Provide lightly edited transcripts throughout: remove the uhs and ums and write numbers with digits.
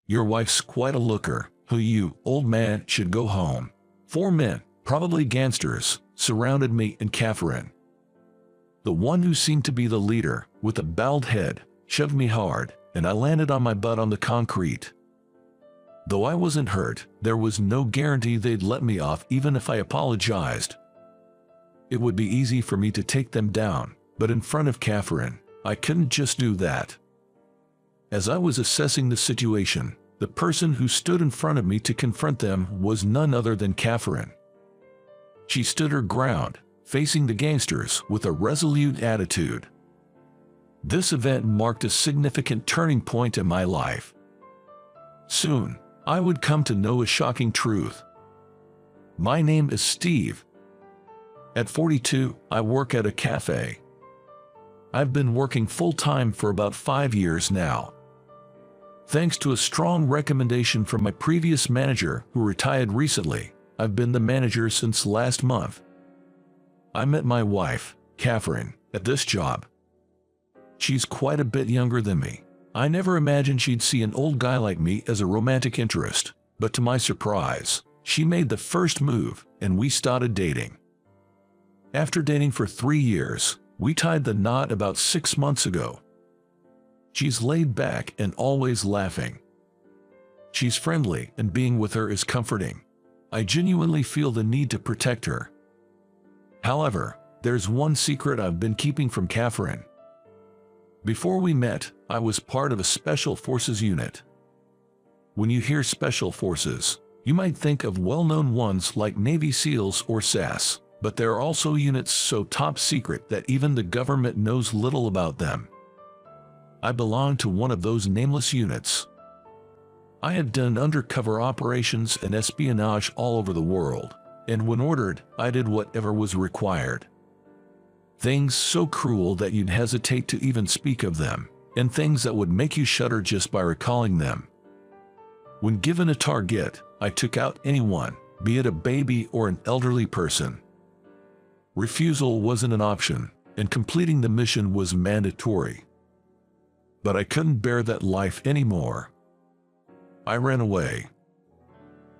Your wife's quite a looker. Who you, old man, should go home. 4 men, probably gangsters, surrounded me and Catherine. The one who seemed to be the leader, with a bowed head, shoved me hard, and I landed on my butt on the concrete. Though I wasn't hurt, there was no guarantee they'd let me off even if I apologized. It would be easy for me to take them down, but in front of Catherine, I couldn't just do that. As I was assessing the situation, the person who stood in front of me to confront them was none other than Catherine. She stood her ground, facing the gangsters with a resolute attitude. This event marked a significant turning point in my life. Soon, I would come to know a shocking truth. My name is Steve. At 42, I work at a cafe. I've been working full-time for about 5 years now. Thanks to a strong recommendation from my previous manager who retired recently, I've been the manager since last month. I met my wife, Catherine, at this job. She's quite a bit younger than me. I never imagined she'd see an old guy like me as a romantic interest, but to my surprise, she made the first move and we started dating. After dating for 3 years, we tied the knot about 6 months ago. She's laid back and always laughing. She's friendly and being with her is comforting. I genuinely feel the need to protect her. However, there's one secret I've been keeping from Catherine. Before we met, I was part of a Special Forces unit. When you hear Special Forces, you might think of well-known ones like Navy SEALs or SAS, but there are also units so top secret that even the government knows little about them. I belong to one of those nameless units. I have done undercover operations and espionage all over the world, and when ordered, I did whatever was required. Things so cruel that you'd hesitate to even speak of them, and things that would make you shudder just by recalling them. When given a target, I took out anyone, be it a baby or an elderly person. Refusal wasn't an option, and completing the mission was mandatory. But I couldn't bear that life anymore. I ran away.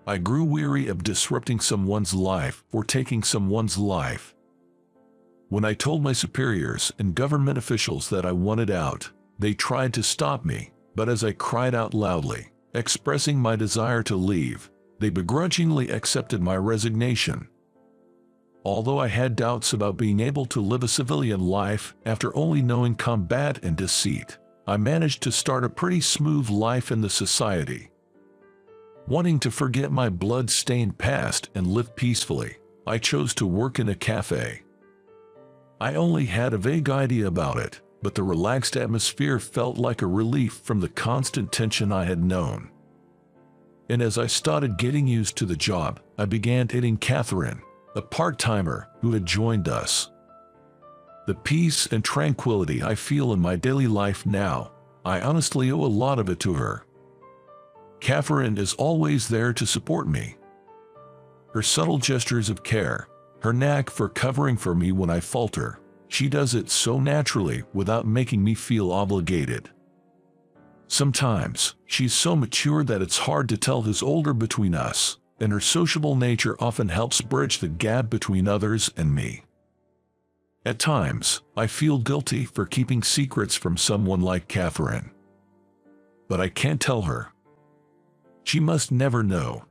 I grew weary of disrupting someone's life or taking someone's life. When I told my superiors and government officials that I wanted out, they tried to stop me, but as I cried out loudly, expressing my desire to leave, they begrudgingly accepted my resignation. Although I had doubts about being able to live a civilian life after only knowing combat and deceit, I managed to start a pretty smooth life in the society. Wanting to forget my blood-stained past and live peacefully, I chose to work in a cafe. I only had a vague idea about it, but the relaxed atmosphere felt like a relief from the constant tension I had known. And as I started getting used to the job, I began dating Catherine, a part-timer who had joined us. The peace and tranquility I feel in my daily life now, I honestly owe a lot of it to her. Catherine is always there to support me. Her subtle gestures of care, her knack for covering for me when I falter, she does it so naturally without making me feel obligated. Sometimes, she's so mature that it's hard to tell who's older between us, and her sociable nature often helps bridge the gap between others and me. At times, I feel guilty for keeping secrets from someone like Catherine. But I can't tell her. She must never know.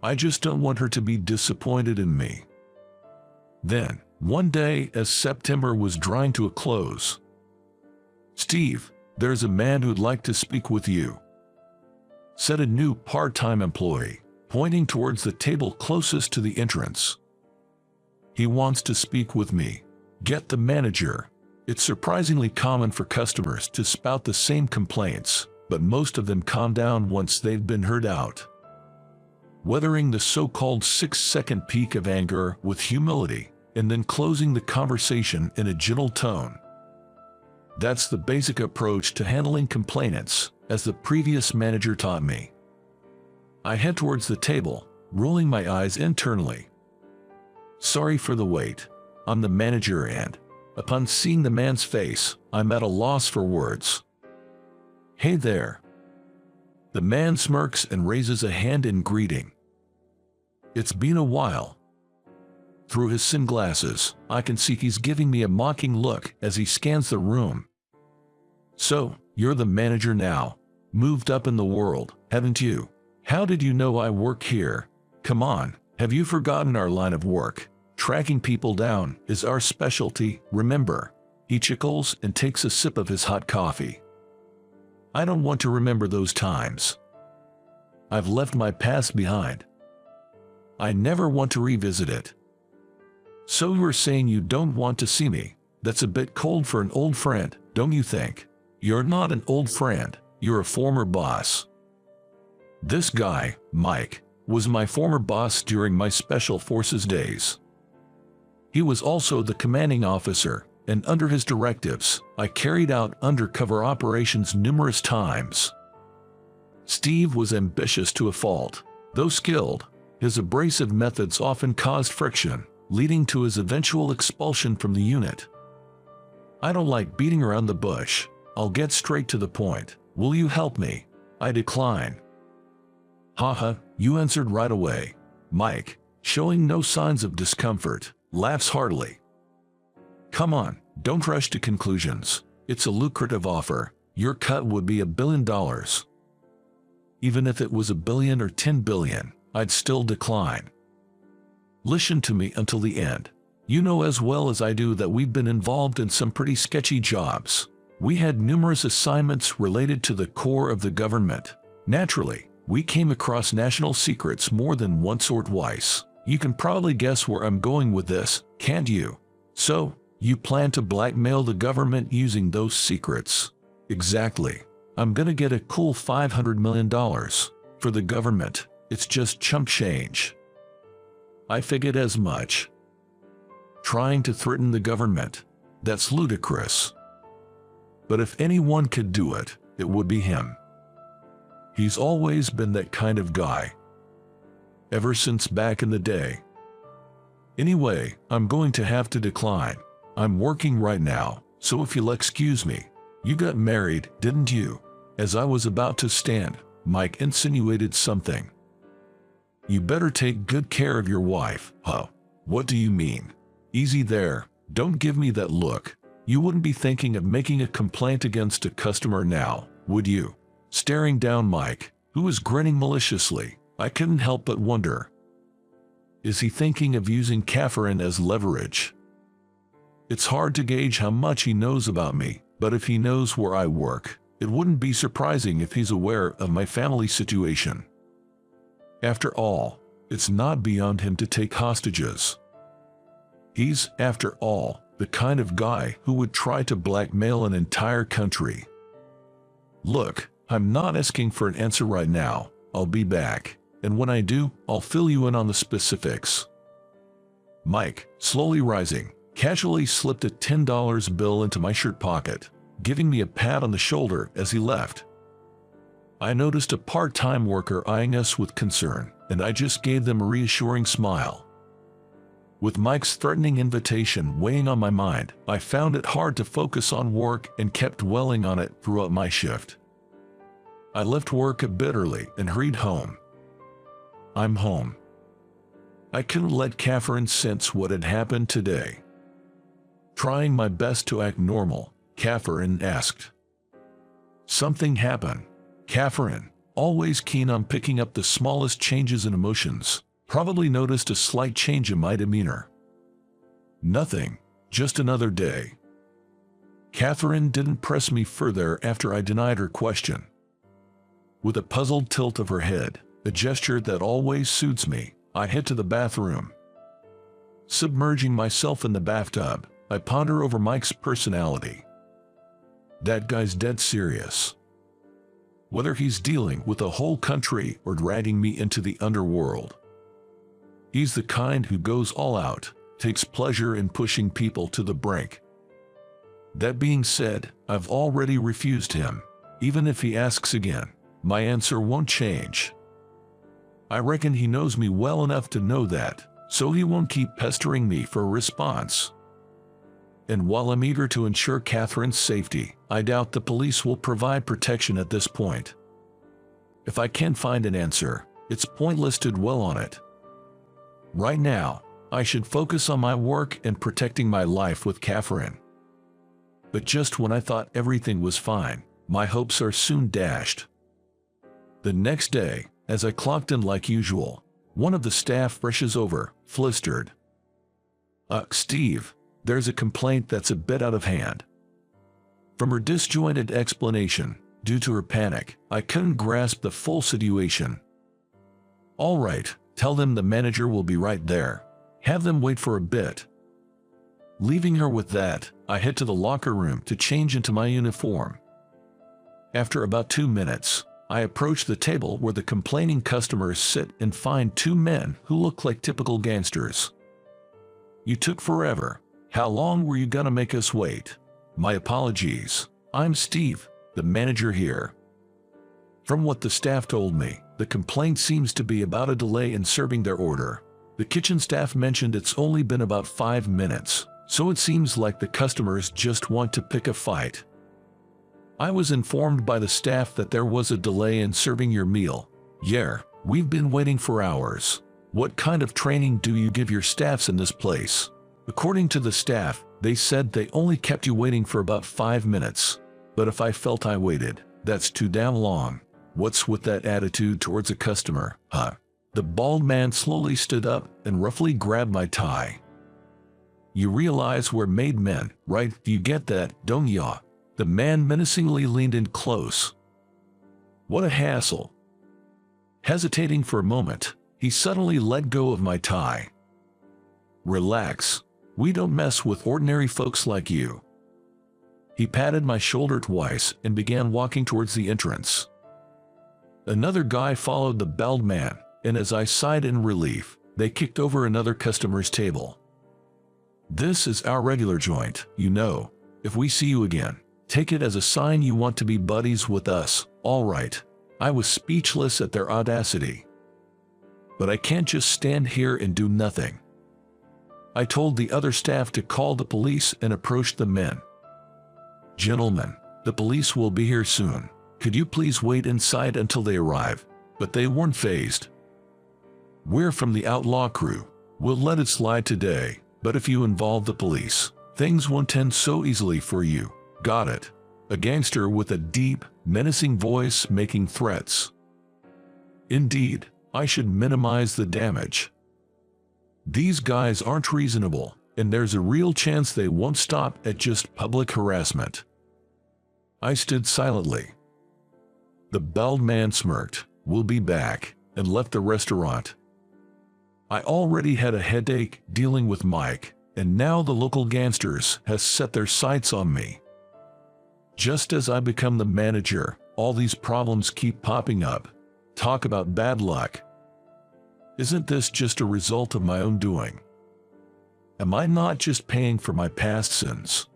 I just don't want her to be disappointed in me. Then, one day as September was drawing to a close, "Steve, there's a man who'd like to speak with you," said a new part-time employee, pointing towards the table closest to the entrance. "He wants to speak with me." Get the manager. It's surprisingly common for customers to spout the same complaints, but most of them calm down once they've been heard out. Weathering the so-called 6-second peak of anger with humility, and then closing the conversation in a gentle tone. That's the basic approach to handling complainants, as the previous manager taught me. I head towards the table, rolling my eyes internally. "Sorry for the wait," I'm the manager, and, upon seeing the man's face, I'm at a loss for words. "Hey there. The man smirks and raises a hand in greeting. It's been a while. Through his sunglasses, I can see he's giving me a mocking look as he scans the room. So, you're the manager now. Moved up in the world, haven't you? How did you know I work here? Come on, have you forgotten our line of work? Tracking people down is our specialty, remember? He chuckles and takes a sip of his hot coffee. I don't want to remember those times. I've left my past behind. I never want to revisit it. So you're saying you don't want to see me? That's a bit cold for an old friend, don't you think? You're not an old friend, you're a former boss. This guy, Mike, was my former boss during my Special Forces days. He was also the commanding officer, and under his directives, I carried out undercover operations numerous times. Steve was ambitious to a fault. Though skilled, his abrasive methods often caused friction, leading to his eventual expulsion from the unit. I don't like beating around the bush. I'll get straight to the point. Will you help me? I decline. Haha, you answered right away. Mike, showing no signs of discomfort, laughs heartily. Come on, don't rush to conclusions. It's a lucrative offer. Your cut would be $1 billion. Even if it was $1 billion or $10 billion, I'd still decline. Listen to me until the end. You know as well as I do that we've been involved in some pretty sketchy jobs. We had numerous assignments related to the core of the government. Naturally, we came across national secrets more than once or twice. You can probably guess where I'm going with this, can't you? So, you plan to blackmail the government using those secrets? Exactly. I'm gonna get a cool $500 million. For the government, it's just chump change. I figured as much. Trying to threaten the government? That's ludicrous. But if anyone could do it, it would be him. He's always been that kind of guy. Ever since back in the day. Anyway, I'm going to have to decline. I'm working right now, so if you'll excuse me. You got married, didn't you? As I was about to stand, Mike insinuated something. You better take good care of your wife. Huh? What do you mean? Easy there, don't give me that look. You wouldn't be thinking of making a complaint against a customer now, would you? Staring down Mike, who was grinning maliciously, I couldn't help but wonder. Is he thinking of using Catherine as leverage? It's hard to gauge how much he knows about me, but if he knows where I work, it wouldn't be surprising if he's aware of my family situation. After all, it's not beyond him to take hostages. He's, after all, the kind of guy who would try to blackmail an entire country. Look, I'm not asking for an answer right now. I'll be back, and when I do, I'll fill you in on the specifics. Mike, slowly rising, casually slipped a $10 bill into my shirt pocket, giving me a pat on the shoulder as he left. I noticed a part-time worker eyeing us with concern, and I just gave them a reassuring smile. With Mike's threatening invitation weighing on my mind, I found it hard to focus on work and kept dwelling on it throughout my shift. I left work a bit early and hurried home. I'm home. I couldn't let Catherine sense what had happened today. Trying my best to act normal, Catherine asked. Something happened. Catherine, always keen on picking up the smallest changes in emotions, probably noticed a slight change in my demeanor. Nothing, just another day. Catherine didn't press me further after I denied her question. With a puzzled tilt of her head, a gesture that always suits me, I head to the bathroom. Submerging myself in the bathtub, I ponder over Mike's personality. That guy's dead serious. Whether he's dealing with a whole country or dragging me into the underworld. He's the kind who goes all out, takes pleasure in pushing people to the brink. That being said, I've already refused him. Even if he asks again, my answer won't change. I reckon he knows me well enough to know that, so he won't keep pestering me for a response. And while I'm eager to ensure Catherine's safety, I doubt the police will provide protection at this point. If I can't find an answer, it's pointless to dwell on it. Right now, I should focus on my work and protecting my life with Catherine. But just when I thought everything was fine, my hopes are soon dashed. The next day, as I clocked in like usual, one of the staff rushes over, flustered. Steve, there's a complaint that's a bit out of hand." From her disjointed explanation, due to her panic, I couldn't grasp the full situation. "All right, tell them the manager will be right there. Have them wait for a bit." Leaving her with that, I head to the locker room to change into my uniform. After about 2 minutes, I approach the table where the complaining customers sit and find 2 men who look like typical gangsters. "You took forever. How long were you gonna make us wait?" "My apologies. I'm Steve, the manager here." From what the staff told me, the complaint seems to be about a delay in serving their order. The kitchen staff mentioned it's only been about 5 minutes, so it seems like the customers just want to pick a fight. "I was informed by the staff that there was a delay in serving your meal." "Yeah, we've been waiting for hours. What kind of training do you give your staffs in this place?" According to the staff, they said they only kept you waiting for about 5 minutes. But if I felt I waited, that's too damn long. What's with that attitude towards a customer, huh? The bald man slowly stood up and roughly grabbed my tie. "You realize we're made men, right? You get that, don't ya?" The man menacingly leaned in close. What a hassle. Hesitating for a moment, he suddenly let go of my tie. "Relax. We don't mess with ordinary folks like you." He patted my shoulder twice and began walking towards the entrance. Another guy followed the bald man, and as I sighed in relief, they kicked over another customer's table. "This is our regular joint, you know. If we see you again, take it as a sign you want to be buddies with us, all right?" I was speechless at their audacity. But I can't just stand here and do nothing. I told the other staff to call the police and approached the men. "Gentlemen, the police will be here soon. Could you please wait inside until they arrive?" But they weren't fazed. "We're from the outlaw crew. We'll let it slide today, but if you involve the police, things won't end so easily for you. Got it?" A gangster with a deep, menacing voice making threats. Indeed, I should minimize the damage. These guys aren't reasonable, and there's a real chance they won't stop at just public harassment. I stood silently. The bald man smirked, "We'll be back," and left the restaurant. I already had a headache dealing with Mike, and now the local gangsters has set their sights on me. Just as I become the manager, all these problems keep popping up. Talk about bad luck. Isn't this just a result of my own doing? Am I not just paying for my past sins?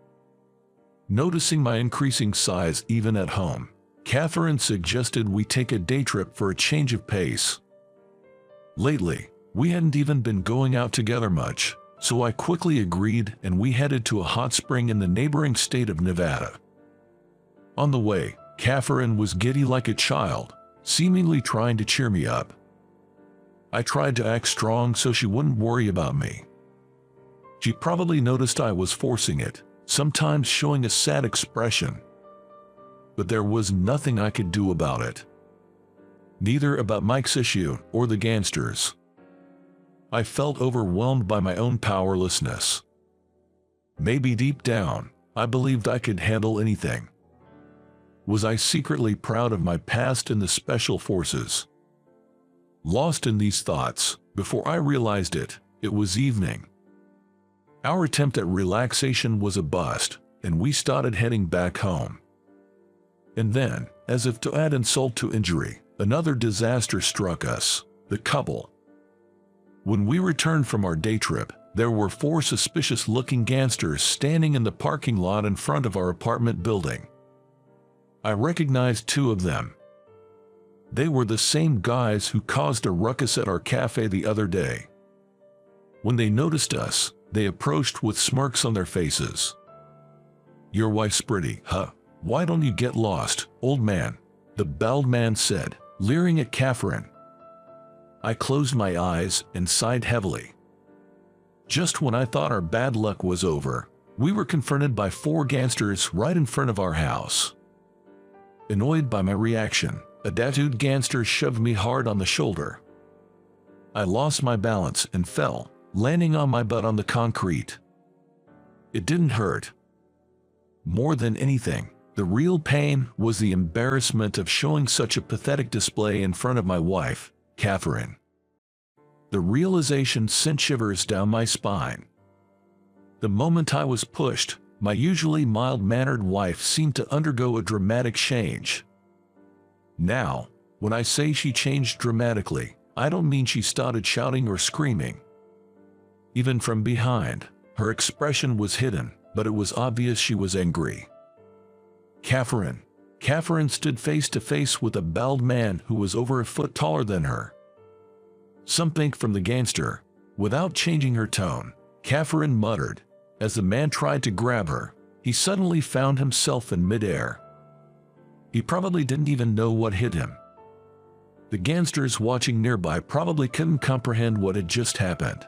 Noticing my increasing size even at home, Catherine suggested we take a day trip for a change of pace. Lately, we hadn't even been going out together much, so I quickly agreed and we headed to a hot spring in the neighboring state of Nevada. On the way, Catherine was giddy like a child, seemingly trying to cheer me up. I tried to act strong so she wouldn't worry about me. She probably noticed I was forcing it, sometimes showing a sad expression. But there was nothing I could do about it. Neither about Mike's issue or the gangsters. I felt overwhelmed by my own powerlessness. Maybe deep down, I believed I could handle anything. Was I secretly proud of my past in the special forces? Lost in these thoughts, before I realized it, it was evening. Our attempt at relaxation was a bust, and we started heading back home. And then, as if to add insult to injury, another disaster struck us, the couple. When we returned from our day trip, there were 4 suspicious-looking gangsters standing in the parking lot in front of our apartment building. I recognized 2 of them. They were the same guys who caused a ruckus at our cafe the other day. When they noticed us, they approached with smirks on their faces. "Your wife's pretty, huh? Why don't you get lost, old man?" the bald man said, leering at Catherine. I closed my eyes and sighed heavily. Just when I thought our bad luck was over, we were confronted by 4 gangsters right in front of our house. Annoyed by my reaction, a tattooed gangster shoved me hard on the shoulder. I lost my balance and fell, landing on my butt on the concrete. It didn't hurt. More than anything, the real pain was the embarrassment of showing such a pathetic display in front of my wife, Catherine. The realization sent shivers down my spine. The moment I was pushed, my usually mild-mannered wife seemed to undergo a dramatic change. Now, when I say she changed dramatically, I don't mean she started shouting or screaming. Even from behind, her expression was hidden, but it was obvious she was angry. Catherine stood face to face with a bald man who was over a foot taller than her. Something from the gangster. Without changing her tone, Catherine muttered. As the man tried to grab her, he suddenly found himself in midair. He probably didn't even know what hit him. The gangsters watching nearby probably couldn't comprehend what had just happened.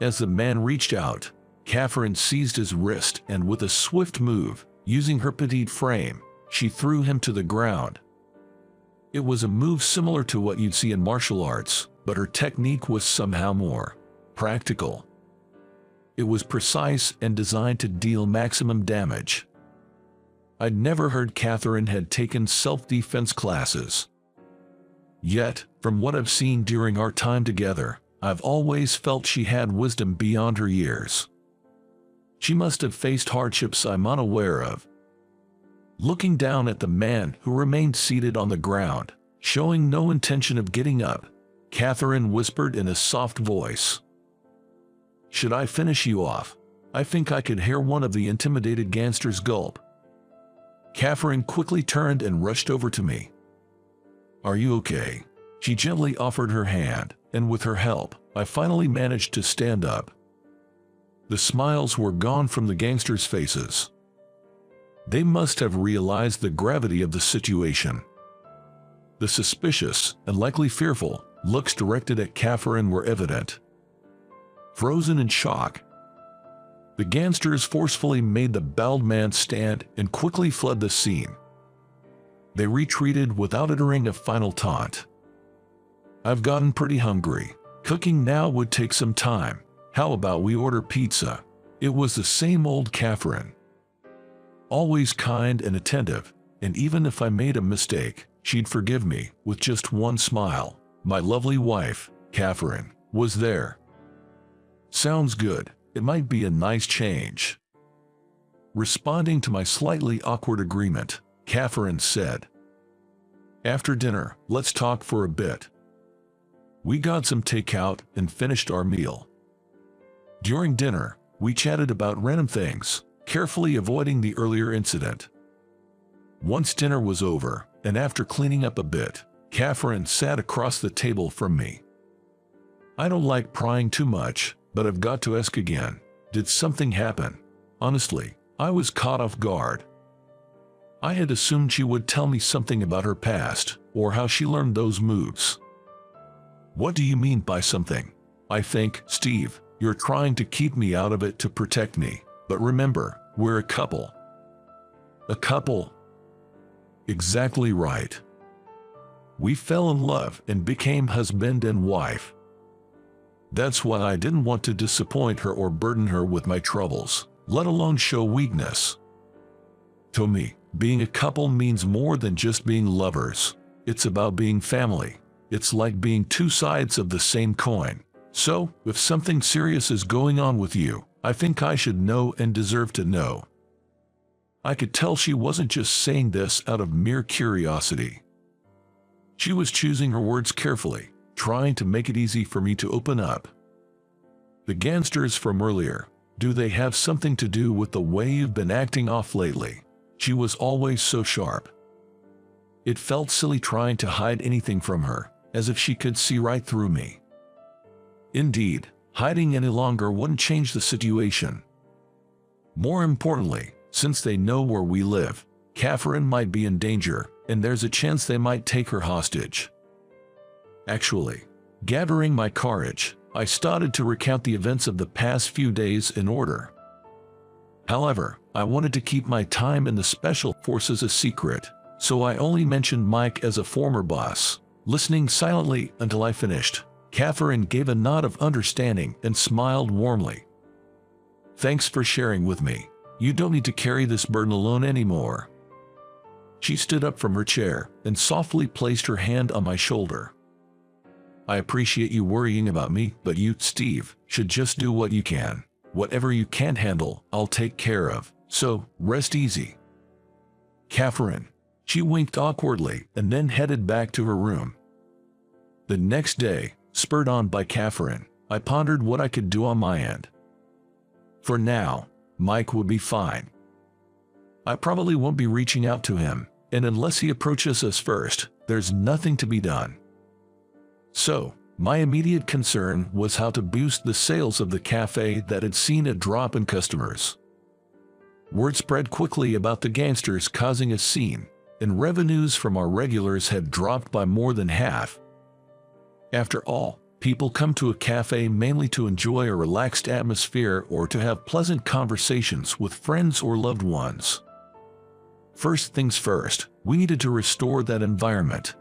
As the man reached out, Catherine seized his wrist and with a swift move, using her petite frame, she threw him to the ground. It was a move similar to what you'd see in martial arts, but her technique was somehow more practical. It was precise and designed to deal maximum damage. I'd never heard Catherine had taken self-defense classes. Yet, from what I've seen during our time together, I've always felt she had wisdom beyond her years. She must have faced hardships I'm unaware of. Looking down at the man who remained seated on the ground, showing no intention of getting up, Catherine whispered in a soft voice. "Should I finish you off?" I think I could hear one of the intimidated gangsters gulp. Catherine quickly turned and rushed over to me. "Are you okay?" She gently offered her hand, and with her help, I finally managed to stand up. The smiles were gone from the gangsters' faces. They must have realized the gravity of the situation. The suspicious, and likely fearful, looks directed at Catherine were evident. Frozen in shock, the gangsters forcefully made the bald man stand and quickly fled the scene. They retreated without uttering a final taunt. "I've gotten pretty hungry. Cooking now would take some time. How about we order pizza?" It was the same old Catherine. Always kind and attentive, and even if I made a mistake, she'd forgive me with just one smile. My lovely wife, Catherine, was there. "Sounds good. It might be a nice change." Responding to my slightly awkward agreement, Catherine said, "After dinner, let's talk for a bit." We got some takeout and finished our meal. During dinner, we chatted about random things, carefully avoiding the earlier incident. Once dinner was over, and after cleaning up a bit, Catherine sat across the table from me. I don't like prying too much, but I've got to ask again, did something happen? Honestly, I was caught off guard. I had assumed she would tell me something about her past, or how she learned those moves. "What do you mean by something?" "I think, Steve, you're trying to keep me out of it to protect me, but remember, we're a couple." "A couple?" "Exactly right. We fell in love and became husband and wife. That's why I didn't want to disappoint her or burden her with my troubles, let alone show weakness. To me, being a couple means more than just being lovers. It's about being family. It's like being two sides of the same coin. So, if something serious is going on with you, I think I should know and deserve to know." I could tell she wasn't just saying this out of mere curiosity. She was choosing her words carefully, trying to make it easy for me to open up. "The gangsters from earlier, do they have something to do with the way you've been acting off lately?" She was always so sharp. It felt silly trying to hide anything from her, as if she could see right through me. Indeed, hiding any longer wouldn't change the situation. More importantly, since they know where we live, Catherine might be in danger, and there's a chance they might take her hostage. Actually, gathering my courage, I started to recount the events of the past few days in order. However, I wanted to keep my time in the Special Forces a secret, so I only mentioned Mike as a former boss. Listening silently until I finished, Catherine gave a nod of understanding and smiled warmly. "Thanks for sharing with me. You don't need to carry this burden alone anymore." She stood up from her chair and softly placed her hand on my shoulder. "I appreciate you worrying about me, but you, Steve, should just do what you can. Whatever you can't handle, I'll take care of, so rest easy." "Catherine." She winked awkwardly and then headed back to her room. The next day, spurred on by Catherine, I pondered what I could do on my end. For now, Mike would be fine. I probably won't be reaching out to him, and unless he approaches us first, there's nothing to be done. So, my immediate concern was how to boost the sales of the cafe that had seen a drop in customers. Word spread quickly about the gangsters causing a scene, and revenues from our regulars had dropped by more than half. After all, people come to a cafe mainly to enjoy a relaxed atmosphere or to have pleasant conversations with friends or loved ones. First things first, we needed to restore that environment.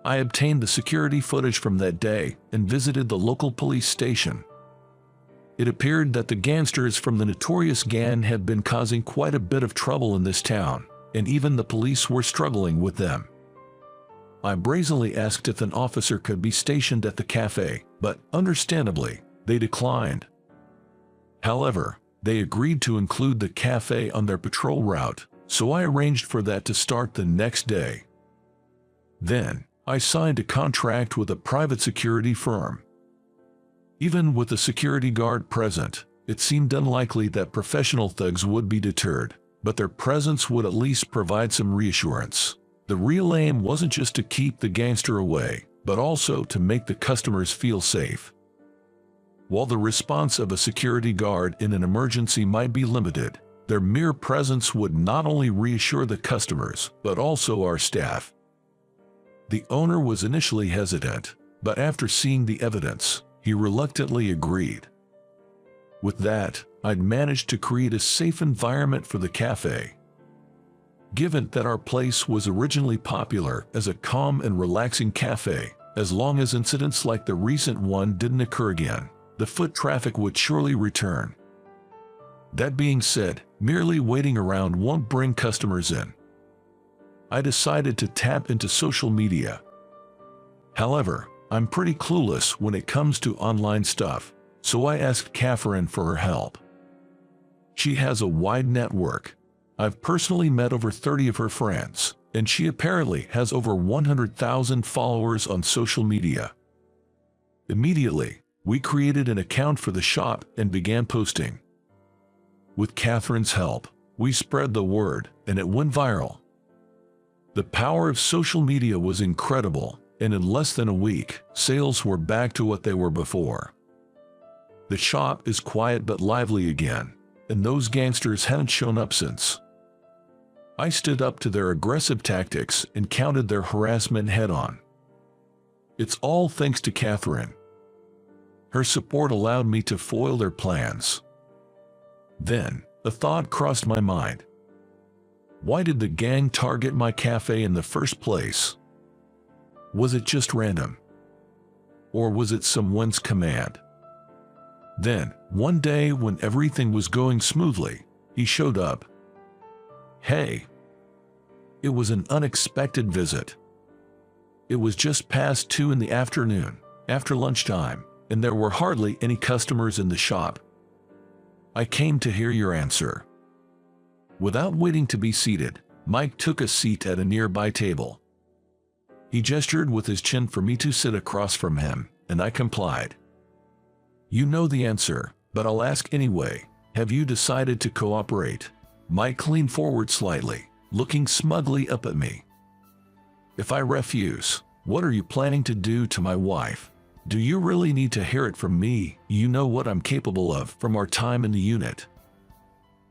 I obtained the security footage from that day and visited the local police station. It appeared that the gangsters from the notorious gang had been causing quite a bit of trouble in this town, and even the police were struggling with them. I brazenly asked if an officer could be stationed at the cafe, but understandably, they declined. However, they agreed to include the cafe on their patrol route, so I arranged for that to start the next day. Then, I signed a contract with a private security firm. Even with a security guard present, it seemed unlikely that professional thugs would be deterred, but their presence would at least provide some reassurance. The real aim wasn't just to keep the gangster away, but also to make the customers feel safe. While the response of a security guard in an emergency might be limited, their mere presence would not only reassure the customers, but also our staff. The owner was initially hesitant, but after seeing the evidence, he reluctantly agreed. With that, I'd managed to create a safe environment for the cafe. Given that our place was originally popular as a calm and relaxing cafe, as long as incidents like the recent one didn't occur again, the foot traffic would surely return. That being said, merely waiting around won't bring customers in. I decided to tap into social media. However, I'm pretty clueless when it comes to online stuff, so I asked Catherine for her help. She has a wide network. I've personally met over 30 of her friends, and she apparently has over 100,000 followers on social media. Immediately, we created an account for the shop and began posting. With Catherine's help, we spread the word, and it went viral. The power of social media was incredible, and in less than a week, sales were back to what they were before. The shop is quiet but lively again, and those gangsters haven't shown up since. I stood up to their aggressive tactics and countered their harassment head-on. It's all thanks to Catherine. Her support allowed me to foil their plans. Then, a thought crossed my mind. Why did the gang target my cafe in the first place? Was it just random? Or was it someone's command? Then, one day when everything was going smoothly, he showed up. Hey! It was an unexpected visit. It was just past 2 in the afternoon, after lunchtime, and there were hardly any customers in the shop. I came to hear your answer. Without waiting to be seated, Mike took a seat at a nearby table. He gestured with his chin for me to sit across from him, and I complied. You know the answer, but I'll ask anyway. Have you decided to cooperate? Mike leaned forward slightly, looking smugly up at me. If I refuse, what are you planning to do to my wife? Do you really need to hear it from me? You know what I'm capable of from our time in the unit.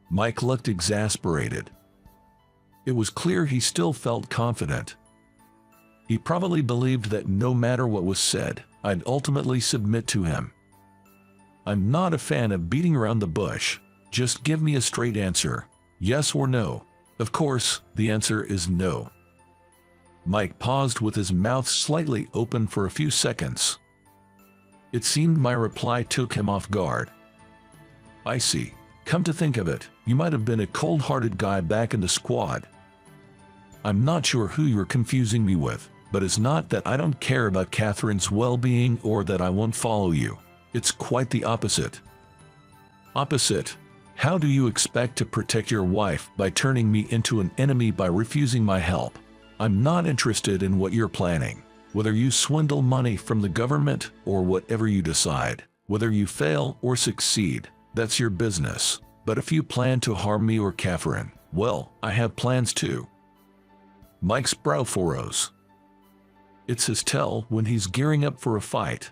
Mike looked exasperated. It was clear he still felt confident. He probably believed that no matter what was said, I'd ultimately submit to him. I'm not a fan of beating around the bush. Just give me a straight answer, yes or no. Of course, the answer is no. Mike paused with his mouth slightly open for a few seconds. It seemed my reply took him off guard. I see. Come to think of it, you might have been a cold-hearted guy back in the squad. I'm not sure who you're confusing me with, but it's not that I don't care about Catherine's well-being or that I won't follow you. It's quite the opposite. Opposite? How do you expect to protect your wife by turning me into an enemy by refusing my help? I'm not interested in what you're planning. Whether you swindle money from the government or whatever you decide, whether you fail or succeed, that's your business. But if you plan to harm me or Catherine, well, I have plans too. Mike's brow furrows. It's his tell when he's gearing up for a fight.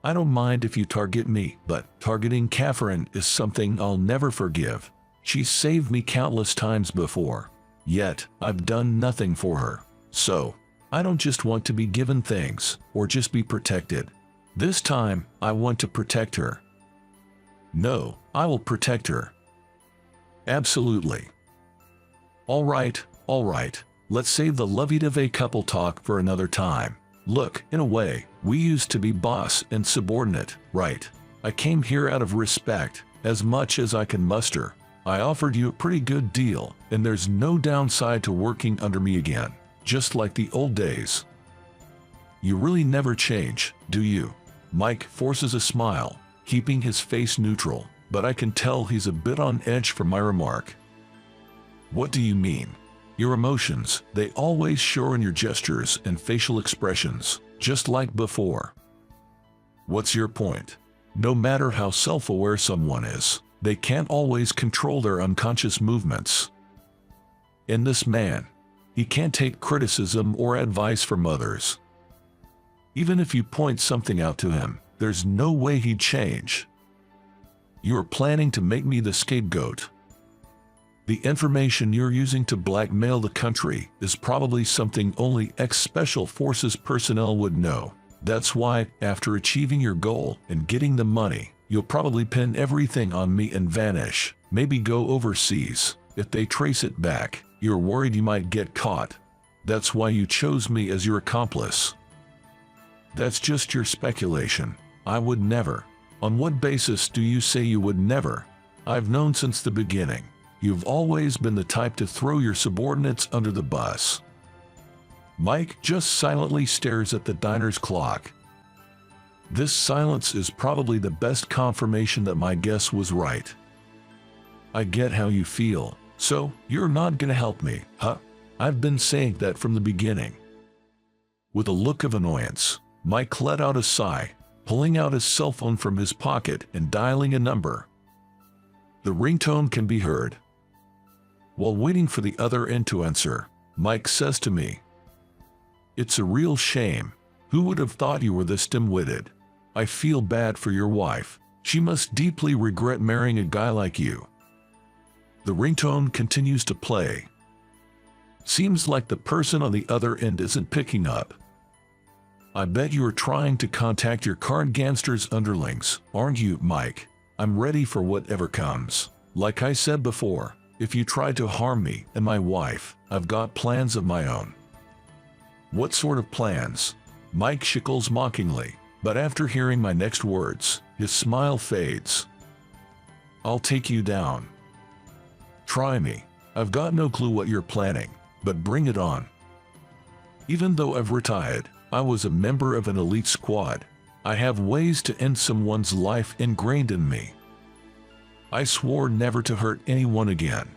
I don't mind if you target me, but targeting Catherine is something I'll never forgive. She's saved me countless times before, yet I've done nothing for her. So, I don't just want to be given things, or just be protected. This time, I want to protect her. No, I will protect her. Absolutely. All right, let's save the lovey-dovey couple talk for another time. Look, in a way, we used to be boss and subordinate, right? I came here out of respect, as much as I can muster. I offered you a pretty good deal, and there's no downside to working under me again, just like the old days. You really never change, do you? Mike forces a smile, keeping his face neutral, but I can tell he's a bit on edge from my remark. What do you mean? Your emotions, they always show in your gestures and facial expressions, just like before. What's your point? No matter how self-aware someone is, they can't always control their unconscious movements. In this man, he can't take criticism or advice from others. Even if you point something out to him, there's no way he'd change. You're planning to make me the scapegoat. The information you're using to blackmail the country is probably something only ex-Special Forces personnel would know. That's why, after achieving your goal and getting the money, you'll probably pin everything on me and vanish, maybe go overseas. If they trace it back, you're worried you might get caught. That's why you chose me as your accomplice. That's just your speculation. I would never. On what basis do you say you would never? I've known since the beginning. You've always been the type to throw your subordinates under the bus. Mike just silently stares at the diner's clock. This silence is probably the best confirmation that my guess was right. I get how you feel, so you're not gonna help me, huh? I've been saying that from the beginning. With a look of annoyance, Mike let out a sigh, pulling out his cell phone from his pocket and dialing a number. The ringtone can be heard. While waiting for the other end to answer, Mike says to me, "It's a real shame. Who would have thought you were this dim-witted? I feel bad for your wife. She must deeply regret marrying a guy like you." The ringtone continues to play. Seems like the person on the other end isn't picking up. I bet you are trying to contact your current gangster's underlings, aren't you, Mike? I'm ready for whatever comes. Like I said before, if you try to harm me and my wife, I've got plans of my own. What sort of plans? Mike shickles mockingly, but after hearing my next words, his smile fades. I'll take you down. Try me. I've got no clue what you're planning, but bring it on. Even though I've retired, I was a member of an elite squad. I have ways to end someone's life ingrained in me. I swore never to hurt anyone again.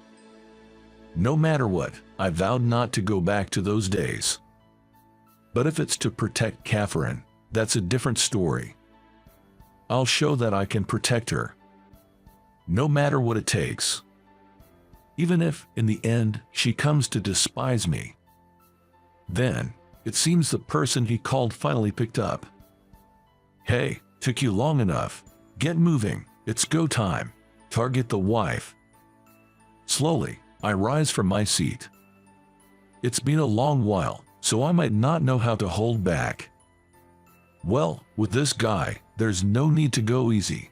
No matter what, I vowed not to go back to those days. But if it's to protect Catherine, that's a different story. I'll show that I can protect her. No matter what it takes. Even if, in the end, she comes to despise me. Then, it seems the person he called finally picked up. Hey, took you long enough. Get moving, it's go time. Target the wife. Slowly, I rise from my seat. It's been a long while, so I might not know how to hold back. Well, with this guy, there's no need to go easy.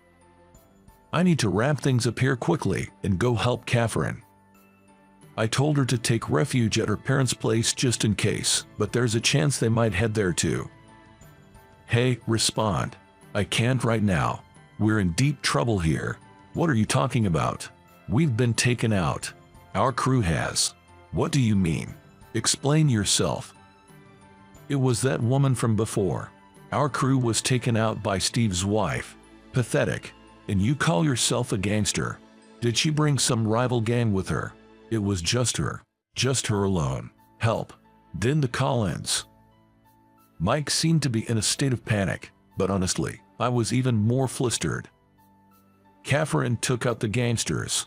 I need to wrap things up here quickly and go help Catherine. I told her to take refuge at her parents' place just in case, but there's a chance they might head there too. Hey, respond. I can't right now. We're in deep trouble here. What are you talking about? We've been taken out. Our crew has. What do you mean? Explain yourself. It was that woman from before. Our crew was taken out by Steve's wife. Pathetic. And you call yourself a gangster. Did she bring some rival gang with her? It was just her. Just her alone. Help. Then the call-ins. Mike seemed to be in a state of panic, but honestly, I was even more flustered. Catherine took out the gangsters.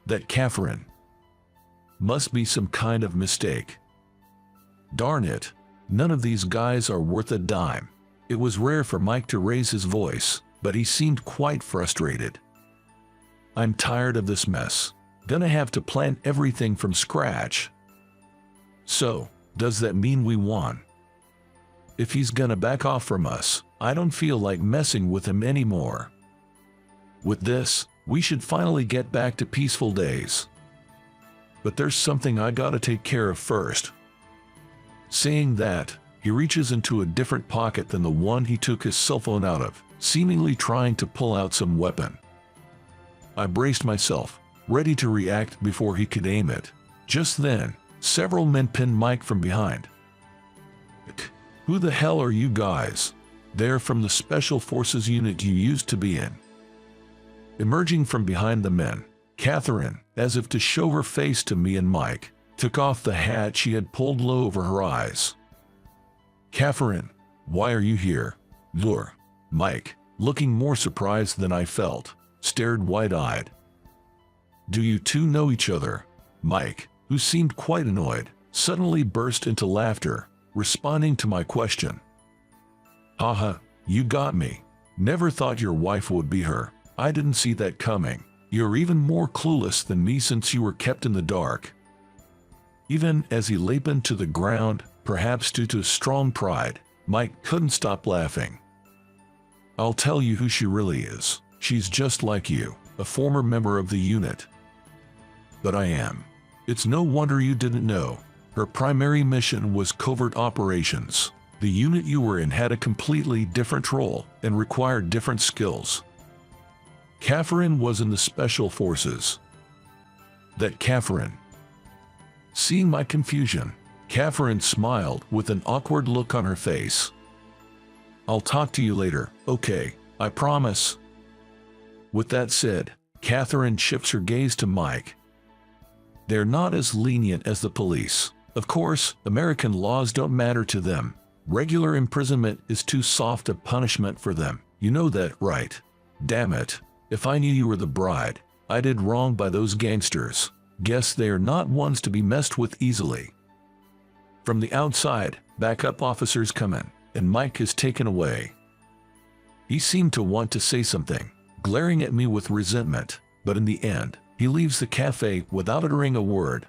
That Catherine. Must be some kind of mistake. Darn it. None of these guys are worth a dime. It was rare for Mike to raise his voice, but he seemed quite frustrated. I'm tired of this mess. Gonna have to plan everything from scratch. So, does that mean we won? If he's gonna back off from us, I don't feel like messing with him anymore. With this, we should finally get back to peaceful days. But there's something I gotta take care of first. Saying that, he reaches into a different pocket than the one he took his cell phone out of, seemingly trying to pull out some weapon. I braced myself, ready to react before he could aim it. Just then, several men pinned Mike from behind. Who the hell are you guys? They're from the Special Forces unit you used to be in. Emerging from behind the men, Catherine, as if to show her face to me and Mike, took off the hat she had pulled low over her eyes. Catherine, why are you here? Lure. Mike, looking more surprised than I felt, stared wide-eyed. Do you two know each other? Mike, who seemed quite annoyed, suddenly burst into laughter, responding to my question. Haha, you got me. Never thought your wife would be her. I didn't see that coming. You're even more clueless than me since you were kept in the dark. Even as he leaped to the ground, perhaps due to strong pride, Mike couldn't stop laughing. I'll tell you who she really is. She's just like you, a former member of the unit. But I am. It's no wonder you didn't know. Her primary mission was covert operations. The unit you were in had a completely different role and required different skills. Catherine was in the Special Forces. That Catherine. Seeing my confusion, Catherine smiled with an awkward look on her face. I'll talk to you later, okay, I promise. With that said, Catherine shifts her gaze to Mike. They're not as lenient as the police. Of course, American laws don't matter to them. Regular imprisonment is too soft a punishment for them. You know that, right? Damn it. If I knew you were the bride, I did wrong by those gangsters. Guess they are not ones to be messed with easily. From the outside, backup officers come in, and Mike is taken away. He seemed to want to say something, glaring at me with resentment, but in the end, he leaves the cafe without uttering a word.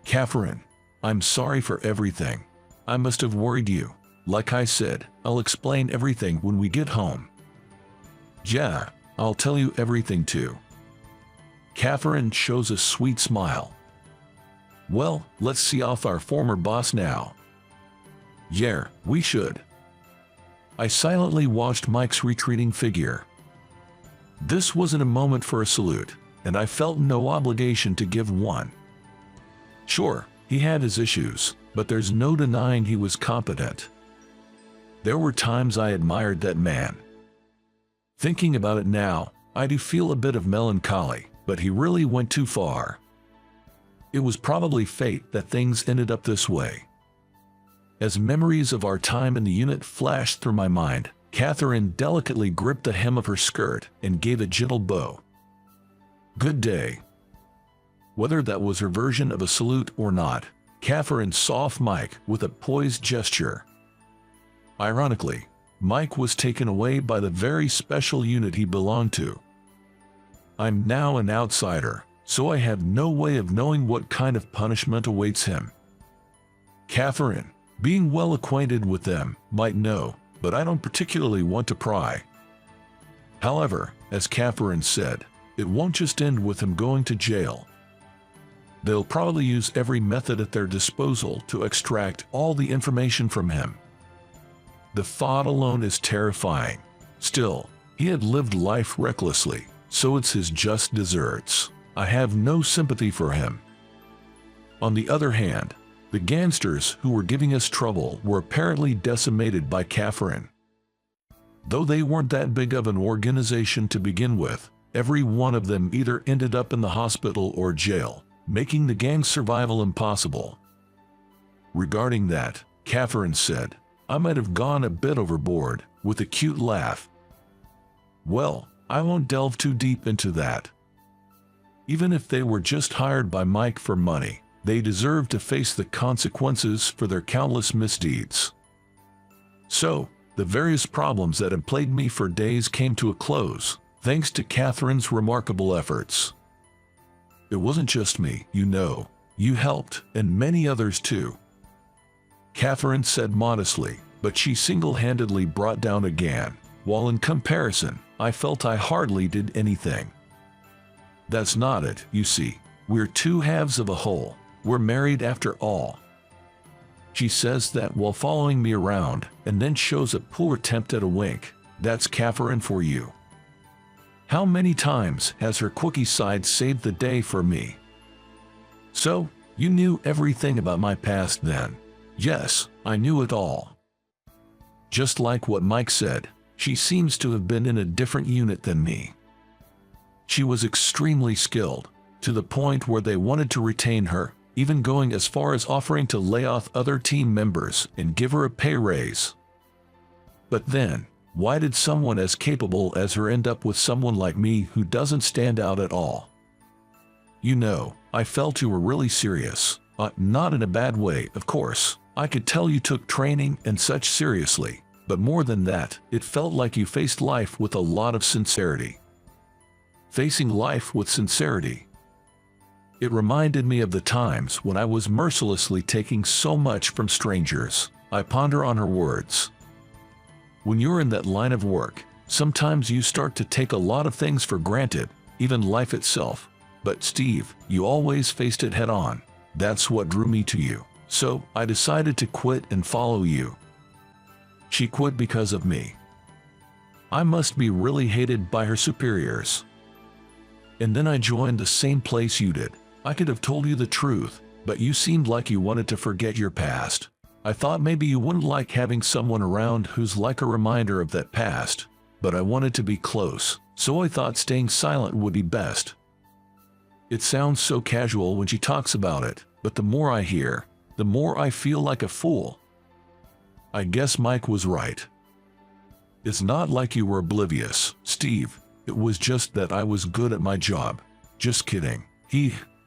Catherine, I'm sorry for everything. I must have worried you. Like I said, I'll explain everything when we get home. Yeah, I'll tell you everything too. Catherine shows a sweet smile. Well, let's see off our former boss now. Yeah, we should. I silently watched Mike's retreating figure. This wasn't a moment for a salute, and I felt no obligation to give one. Sure, he had his issues, but there's no denying he was competent. There were times I admired that man. Thinking about it now, I do feel a bit of melancholy, but he really went too far. It was probably fate that things ended up this way. As memories of our time in the unit flashed through my mind, Catherine delicately gripped the hem of her skirt and gave a gentle bow. Good day. Whether that was her version of a salute or not, Catherine saw off Mike with a poised gesture. Ironically, Mike was taken away by the very special unit he belonged to. I'm now an outsider, so I have no way of knowing what kind of punishment awaits him. Catherine, being well acquainted with them, might know, but I don't particularly want to pry. However, as Catherine said, it won't just end with him going to jail. They'll probably use every method at their disposal to extract all the information from him. The thought alone is terrifying. Still, he had lived life recklessly, so it's his just deserts. I have no sympathy for him. On the other hand, the gangsters who were giving us trouble were apparently decimated by Catherine. Though they weren't that big of an organization to begin with, every one of them either ended up in the hospital or jail, making the gang's survival impossible. Regarding that, Catherine said, I might have gone a bit overboard, with a cute laugh. Well, I won't delve too deep into that. Even if they were just hired by Mike for money, they deserve to face the consequences for their countless misdeeds. So, the various problems that had plagued me for days came to a close, thanks to Catherine's remarkable efforts. It wasn't just me, you know. You helped, and many others too. Catherine said modestly, but she single-handedly brought down a Gan, while in comparison, I felt I hardly did anything. That's not it, you see. We're two halves of a whole. We're married after all. She says that while following me around, and then shows a poor attempt at a wink. That's Catherine for you. How many times has her quickie side saved the day for me? So, you knew everything about my past then. Yes, I knew it all. Just like what Mike said, she seems to have been in a different unit than me. She was extremely skilled, to the point where they wanted to retain her, even going as far as offering to lay off other team members and give her a pay raise. But then, why did someone as capable as her end up with someone like me who doesn't stand out at all? You know, I felt you were really serious. Not in a bad way, of course. I could tell you took training and such seriously, but more than that, it felt like you faced life with a lot of sincerity. Facing life with sincerity. It reminded me of the times when I was mercilessly taking so much from strangers. I ponder on her words. When you're in that line of work, sometimes you start to take a lot of things for granted, even life itself. But Steve, you always faced it head on. That's what drew me to you. So, I decided to quit and follow you. She quit because of me. I must be really hated by her superiors. And then I joined the same place you did. I could have told you the truth, but you seemed like you wanted to forget your past. I thought maybe you wouldn't like having someone around who's like a reminder of that past, but I wanted to be close, so I thought staying silent would be best. It sounds so casual when she talks about it, but the more I hear, the more I feel like a fool. I guess Mike was right. It's not like you were oblivious, Steve. It was just that I was good at my job. Just kidding.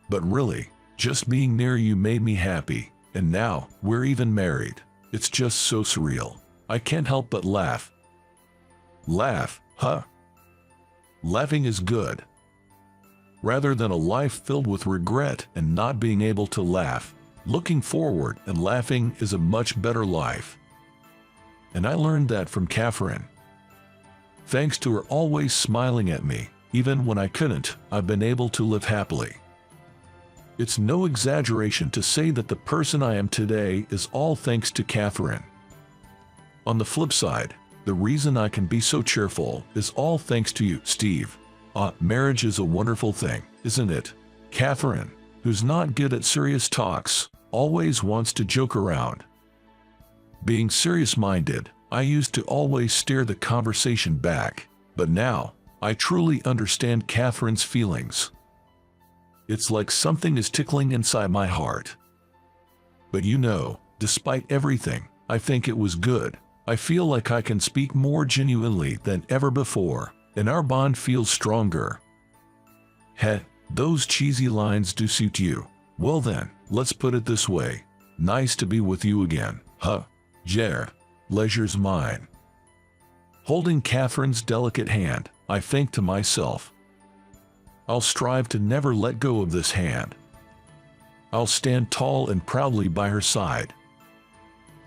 But really, just being near you made me happy. And now, we're even married. It's just so surreal. I can't help but laugh. Laugh, huh? Laughing is good. Rather than a life filled with regret and not being able to laugh, looking forward and laughing is a much better life. And I learned that from Catherine. Thanks to her always smiling at me, even when I couldn't, I've been able to live happily. It's no exaggeration to say that the person I am today is all thanks to Catherine. On the flip side, the reason I can be so cheerful is all thanks to you, Steve. Marriage is a wonderful thing, isn't it? Catherine, who's not good at serious talks, always wants to joke around. Being serious-minded, I used to always steer the conversation back, but now, I truly understand Catherine's feelings. It's like something is tickling inside my heart. But you know, despite everything, I think it was good. I feel like I can speak more genuinely than ever before, and our bond feels stronger. Heh, those cheesy lines do suit you. Well then, let's put it this way. Nice to be with you again, huh? Jer, leisure's mine. Holding Catherine's delicate hand, I think to myself, I'll strive to never let go of this hand. I'll stand tall and proudly by her side.